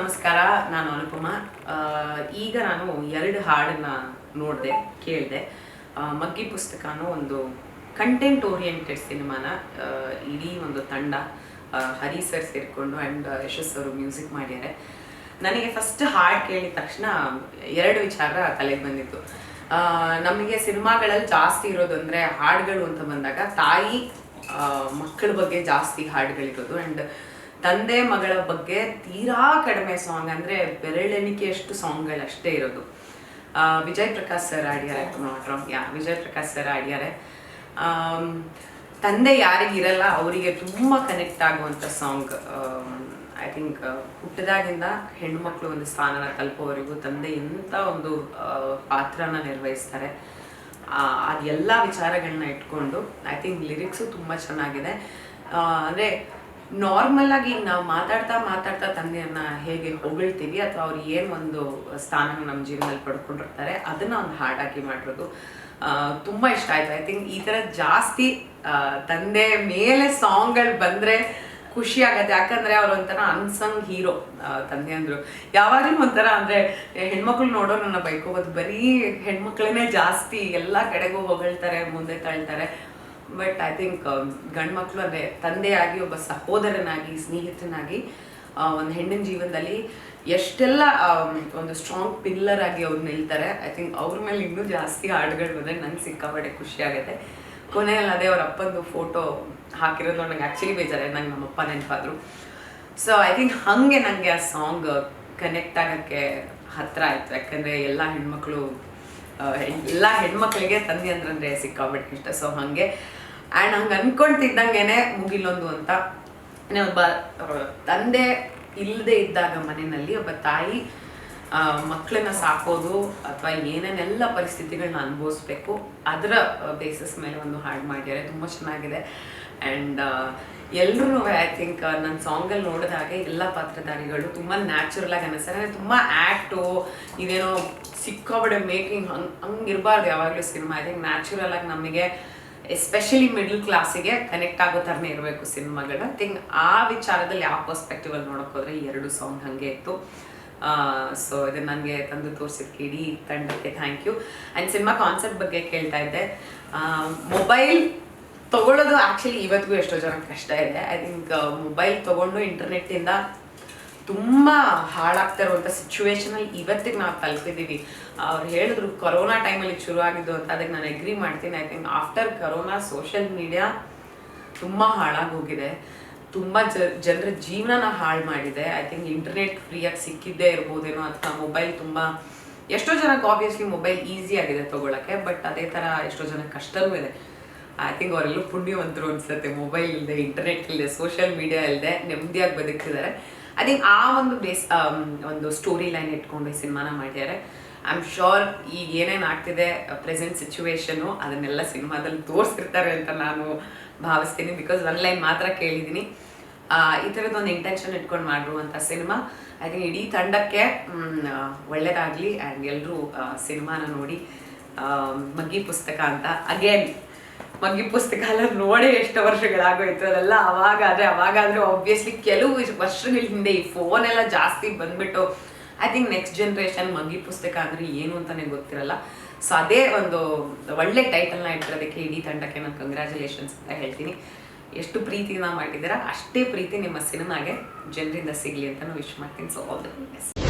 ನಮಸ್ಕಾರ, ನಾನು ಅನುಪಮ. ಈಗ ನಾನು 2 ಹಾಡನ್ನ ನೋಡಿದೆ, ಕೇಳಿದೆ. ಮಗ್ಗಿ ಪುಸ್ತಕ ಅನ್ನೋ ಒಂದು ಕಂಟೆಂಟ್ ಓರಿಯೆಂಟೆಡ್ ಸಿನಿಮಾನ ಇಡೀ ಒಂದು ತಂಡ, ಹರಿ ಸರ್ ಸೇರಿಕೊಂಡು ಆ್ಯಂಡ್ ಯಶಸ್ ಅವರು ಮ್ಯೂಸಿಕ್ ಮಾಡ್ಯಾರೆ. ನನಗೆ ಫಸ್ಟ್ ಹಾಡು ಕೇಳಿದ ತಕ್ಷಣ 2 ವಿಚಾರ ತಲೆಗೆ ಬಂದಿತ್ತು. ನಮಗೆ ಸಿನಿಮಾಗಳಲ್ಲಿ ಜಾಸ್ತಿ ಇರೋದು ಅಂದರೆ ಹಾಡುಗಳು ಅಂತ ಬಂದಾಗ ತಾಯಿ ಮಕ್ಕಳ ಬಗ್ಗೆ ಜಾಸ್ತಿ ಹಾಡುಗಳಿರೋದು, ಆ್ಯಂಡ್ ತಂದೆ ಮಗಳ ಬಗ್ಗೆ ತೀರಾ ಕಡಿಮೆ ಸಾಂಗ್, ಅಂದರೆ ಬೆರಳೆಣಿಕೆಯಷ್ಟು ಸಾಂಗ್ಗಳಷ್ಟೇ ಇರೋದು. ವಿಜಯ್ ಪ್ರಕಾಶ್ ಸರ್ ಆಡ್ಯಾರೆ, ವಿಜಯ್ ಪ್ರಕಾಶ್ ಸರ್ ಆಡ್ಯಾರೆ. ತಂದೆ ಯಾರಿಗಿರಲ್ಲ ಅವರಿಗೆ ತುಂಬ ಕನೆಕ್ಟ್ ಆಗುವಂಥ ಸಾಂಗ್. ಐ ಥಿಂಕ್ ಹುಟ್ಟಿದಾಗಿಂದ ಹೆಣ್ಣುಮಕ್ಳು ಒಂದು ಸ್ಥಾನನ ತಲುಪೋವರೆಗೂ ತಂದೆ ಎಂಥ ಒಂದು ಪಾತ್ರನ ನಿರ್ವಹಿಸ್ತಾರೆ. ಅದೆಲ್ಲ ವಿಚಾರಗಳನ್ನ ಇಟ್ಕೊಂಡು ಐ ಥಿಂಕ್ ಲಿರಿಕ್ಸು ತುಂಬ ಚೆನ್ನಾಗಿದೆ. ಅಂದರೆ ನಾರ್ಮಲ್ ಆಗಿ ನಾವು ಮಾತಾಡ್ತಾ ತಂದೆಯನ್ನ ಹೇಗೆ ಹೊಗಳ್ತೀವಿ ಅಥವಾ ಅವ್ರು ಏನು ಒಂದು ಸ್ಥಾನನ ನಮ್ಮ ಜೀವನದಲ್ಲಿ ಪಡ್ಕೊಂಡಿರ್ತಾರೆ ಅದನ್ನ ಒಂದು ಹಾಡಾಗಿ ಮಾಡಿರೋದು ತುಂಬ ಇಷ್ಟ ಆಯ್ತು. ಐ ಥಿಂಕ್ ಈ ಥರ ಜಾಸ್ತಿ ತಂದೆ ಮೇಲೆ ಸಾಂಗ್ಗಳು ಬಂದರೆ ಖುಷಿ ಆಗತ್ತೆ. ಯಾಕಂದರೆ ಅವ್ರು ಒಂಥರ ಅನ್ಸಂಗ್ ಹೀರೋ ತಂದೆ ಅಂದರು. ಯಾವಾಗಲೂ ಒಂಥರ ಅಂದರೆ ಹೆಣ್ಮಕ್ಳು ನೋಡೋ ನನ್ನ ಬೈಕೋಬೋದು, ಬರೀ ಹೆಣ್ಮಕ್ಳನ್ನೇ ಜಾಸ್ತಿ ಎಲ್ಲ ಕಡೆಗೂ ಹೊಗಳ್ತಾರೆ, ಮುಂದೆ ತಳ್ತಾರೆ. ಬಟ್ ಐ ಥಿಂಕ್ ಗಂಡು ಮಕ್ಕಳು ಅಂದರೆ ತಂದೆಯಾಗಿ, ಒಬ್ಬ ಸಹೋದರನಾಗಿ, ಸ್ನೇಹಿತನಾಗಿ ಒಂದು ಹೆಣ್ಣಿನ ಜೀವನದಲ್ಲಿ ಎಷ್ಟೆಲ್ಲ ಒಂದು ಸ್ಟ್ರಾಂಗ್ ಪಿಲ್ಲರ್ ಆಗಿ ಅವ್ರು ನಿಲ್ತಾರೆ. ಐ ಥಿಂಕ್ ಅವ್ರ ಮೇಲೆ ಇನ್ನೂ ಜಾಸ್ತಿ ಹಾಡುಗಳು ಬಂದರೆ ನಂಗೆ ಸಿಕ್ಕಾಪಟ್ಟೆ ಖುಷಿ ಆಗುತ್ತೆ. ಕೊನೆಯಲ್ಲಿ ಅದೇ ಅವ್ರ ಅಪ್ಪಂದು ಫೋಟೋ ಹಾಕಿರೋದು ನನಗೆ ಆ್ಯಕ್ಚುಲಿ ಬೇಜಾರೆ, ನಂಗೆ ನಮ್ಮಪ್ಪ ನೆನಪಾದರು. ಸೊ ಐ ಥಿಂಕ್ ಹಾಗೆ ನನಗೆ ಆ ಸಾಂಗ್ ಕನೆಕ್ಟ್ ಆಗೋಕ್ಕೆ ಹತ್ತಿರ ಆಯಿತು. ಯಾಕಂದರೆ ಎಲ್ಲ ಹೆಣ್ಮಕ್ಳಿಗೆ ತಂದೆ ಅಂದ್ರೆ ಸಿಕ್ಕಾಬಿಟ್ಟು ಇಷ್ಟ. ಸೊ ಹಾಗೆ ಆ್ಯಂಡ್ ಹಂಗೆ ಅನ್ಕೊಳ್ತಿದ್ದಂಗೆ ಮುಗಿಲೊಂದು ಅಂತ, ಒಬ್ಬ ತಂದೆ ಇಲ್ಲದೆ ಇದ್ದಾಗ ಮನೆಯಲ್ಲಿ ಒಬ್ಬ ತಾಯಿ ಮಕ್ಕಳನ್ನ ಸಾಕೋದು ಅಥವಾ ಏನೇನೆಲ್ಲ ಪರಿಸ್ಥಿತಿಗಳನ್ನ ಅನುಭವಿಸ್ಬೇಕು ಅದರ ಬೇಸಿಸ್ ಮೇಲೆ ಒಂದು ಹಾಡು ಮಾಡಿದ್ದಾರೆ. ತುಂಬ ಚೆನ್ನಾಗಿದೆ. ಆ್ಯಂಡ್ ಎಲ್ಲರೂ ಐ ಥಿಂಕ್ ನನ್ನ ಸಾಂಗಲ್ಲಿ ನೋಡಿದಾಗೆ ಎಲ್ಲ ಪಾತ್ರಧಾರಿಗಳು ತುಂಬ ನ್ಯಾಚುರಲ್ ಆಗಿ ಅನ್ನಿಸ್ತಾರೆ. ತುಂಬ ಆ್ಯಕ್ಟು ಇದೇನೋ ಸಿಕ್ಕಾಬಡೆ ಮೇಕಿಂಗ್ ಹಂಗಿರಬಾರ್ದು ಯಾವಾಗಲೂ ಸಿನಿಮಾ. ಐ ಥಿಂಕ್ ನ್ಯಾಚುರಲ್ ಆಗಿ ನಮಗೆ ಎಸ್ಪೆಷಲಿ ಮಿಡ್ಲ್ ಕ್ಲಾಸಿಗೆ ಕನೆಕ್ಟ್ ಆಗೋ ಥರನೇ ಇರಬೇಕು ಸಿನಿಮಾಗಳು. ಐ ಥಿಂಕ್ ಆ ವಿಚಾರದಲ್ಲಿ ಯಾವ ಪರ್ಸ್ಪೆಕ್ಟಿವಲ್ಲಿ ನೋಡೋಕೆ ಹೋದರೆ 2 ಸಾಂಗ್ ಹಾಗೆ ಇತ್ತು. ಸೊ ಇದನ್ನು ನನಗೆ ತಂದು ತೋರಿಸಿದ್ದಕ್ಕೆ ಇಡೀ ತಂಡಕ್ಕೆ thank you. And cinema concept ಬಗ್ಗೆ ಕೇಳ್ತಾ ಇದ್ದೆ. ಮೊಬೈಲ್ ತೊಗೊಳ್ಳೋದು ಆ್ಯಕ್ಚುಲಿ ಇವತ್ತಿಗೂ ಎಷ್ಟೋ ಜನಕ್ಕೆ ಕಷ್ಟ ಇದೆ. ಐ ಥಿಂಕ್ ಮೊಬೈಲ್ ತೊಗೊಂಡು ಇಂಟರ್ನೆಟ್ಟಿಂದ ತುಂಬ ಹಾಳಾಗ್ತಾ ಇರುವಂಥ ಸಿಚುವೇಶನಲ್ಲಿ ಇವತ್ತಿಗೆ ನಾವು ತಲುಪಿದ್ದೀವಿ. ಅವ್ರು ಹೇಳಿದ್ರು ಕೊರೋನಾ ಟೈಮಲ್ಲಿ ಶುರು ಆಗಿದ್ದು ಅಂತ, ಅದಕ್ಕೆ ನಾನು ಎಗ್ರಿ ಮಾಡ್ತೀನಿ. I think after corona social media ತುಂಬ ಹಾಳಾಗಿ ಹೋಗಿದೆ, ತುಂಬ ಜನರ ಜೀವನನ ಹಾಳು ಮಾಡಿದೆ. ಐ ಥಿಂಕ್ ಇಂಟರ್ನೆಟ್ ಫ್ರೀಯಾಗಿ ಸಿಕ್ಕಿದ್ದೇ ಇರ್ಬೋದೇನೋ, ಅಥವಾ ಮೊಬೈಲ್ ತುಂಬ ಎಷ್ಟೋ ಜನಕ್ಕೆ ಆಬ್ವಿಯಸ್ಲಿ ಮೊಬೈಲ್ ಈಸಿ ಆಗಿದೆ ತೊಗೊಳಕ್ಕೆ, ಬಟ್ ಅದೇ ಥರ ಎಷ್ಟೋ ಜನಕ್ಕೆ ಕಷ್ಟವೂ ಇದೆ. ಐ ಥಿಂಕ್ ಅವರೆಲ್ಲೂ ಪುಣ್ಯವಂತರು ಅನ್ಸುತ್ತೆ, ಮೊಬೈಲ್ ಇಲ್ಲದೆ, ಇಂಟರ್ನೆಟ್ ಇಲ್ಲದೆ, ಸೋಷಿಯಲ್ ಮೀಡಿಯಾ ಇಲ್ಲದೆ ನೆಮ್ಮದಿಯಾಗಿ ಬದುಕ್ತಿದ್ದಾರೆ. ಐ ಥಿಂಕ್ ಆ ಒಂದು ಒಂದು ಸ್ಟೋರಿ ಲೈನ್ ಇಟ್ಕೊಂಡು ಈ ಸಿನಿಮಾನ ಮಾಡಿದ್ದಾರೆ. ಐ ಆಮ್ ಶ್ಯೂರ್ ಈಗ ಏನೇನು ಆಗ್ತಿದೆ ಪ್ರೆಸೆಂಟ್ ಸಿಚುವೇಶನು ಅದನ್ನೆಲ್ಲ ಸಿನಿಮಾದಲ್ಲಿ ತೋರಿಸ್ತಿರ್ತಾರೆ ಅಂತ ನಾನು ಭಾವಿಸ್ತೀನಿ. ಬಿಕಾಸ್ ಒಂದು ಲೈನ್ ಮಾತ್ರ ಕೇಳಿದ್ದೀನಿ. ಈ ಥರದ್ದೊಂದು ಇಂಟೆನ್ಷನ್ ಇಟ್ಕೊಂಡು ಮಾಡಿರುವಂಥ ಸಿನಿಮಾ. ಐ ಥಿಂಕ್ ಇಡೀ ತಂಡಕ್ಕೆ ಒಳ್ಳೆಯದಾಗಲಿ. ಆ್ಯಂಡ್ ಎಲ್ಲರೂ ಸಿನಿಮಾನ ನೋಡಿ. ಮಗ್ಗಿ ಪುಸ್ತಕ ಅಂತ ಅಗೇನ್ ಮಗ್ಗಿ ಪುಸ್ತಕ ಎಲ್ಲ ನೋಡಿ ಎಷ್ಟು ವರ್ಷಗಳಾಗೋಯ್ತು ಅದೆಲ್ಲ. ಅವಾಗಾದರೆ ಆಬ್ವಿಯಸ್ಲಿ ಕೆಲವು ವರ್ಷಗಳ ಹಿಂದೆ ಈ ಫೋನೆಲ್ಲ ಜಾಸ್ತಿ ಬಂದ್ಬಿಟ್ಟು ಐ ಥಿಂಕ್ ನೆಕ್ಸ್ಟ್ ಜನ್ರೇಷನ್ ಮಗ್ಗಿ ಪುಸ್ತಕ ಅಂದರೆ ಏನು ಅಂತಲೇ ಗೊತ್ತಿರಲ್ಲ. ಸೊ ಅದೇ ಒಂದು ಒಳ್ಳೆ ಟೈಟಲ್ನ ಇಟ್ಟಿರೋದಕ್ಕೆ ಇಡೀ ತಂಡಕ್ಕೆ ನಾನು ಕಂಗ್ರ್ಯಾಚುಲೇಷನ್ಸ್ ಅಂತ ಹೇಳ್ತೀನಿ. ಎಷ್ಟು ಪ್ರೀತಿನ ಮಾಡಿದ್ದೀರಾ ಅಷ್ಟೇ ಪ್ರೀತಿ ನಿಮ್ಮ ಸಿನಿಮಾಗೆ ಜನರಿಂದ ಸಿಗಲಿ ಅಂತ ವಿಶ್ ಮಾಡ್ತೀನಿ. So all the best.